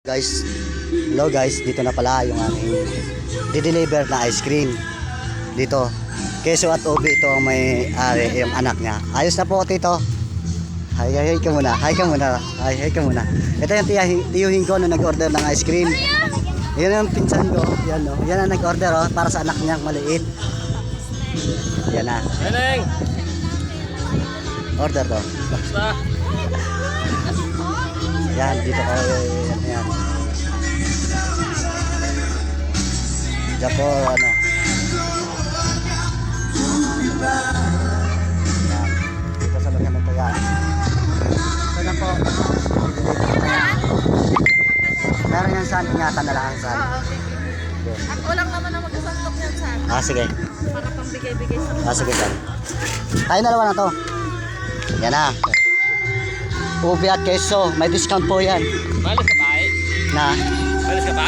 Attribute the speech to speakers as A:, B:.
A: Guys, hello guys, dito na pala yung aming di-deliver na ice cream dito. Keso at Obi, ito ang may-ari, yung anak niya. Ayos na po, tito. Hi ka muna. Hi ka muna. Ito yung tiyuhin ko na nag-order ng ice cream. Yan ang pinsan ko. Yan, oh. Yan ang nag-order, oh, para sa anak niyang maliit. Yan na.
B: Neneng!
A: Order to.
B: Basta!
A: Yan, dito ko. Yan. Diyan po, ano. Yan. Dito sa loob ng yan. Ito na po. Meron yan saan, ingatan na lang saan.
C: Oo, okay. At walang naman na magkasantok yan saan.
A: Sige.
C: Para pang bigay-bigay sa
A: Sige, sir. Tayo na naman na to. Yan na. Ubi at keso. May discount po yan.
B: Malis ka ba eh?
A: Na.
B: Malis ka ba?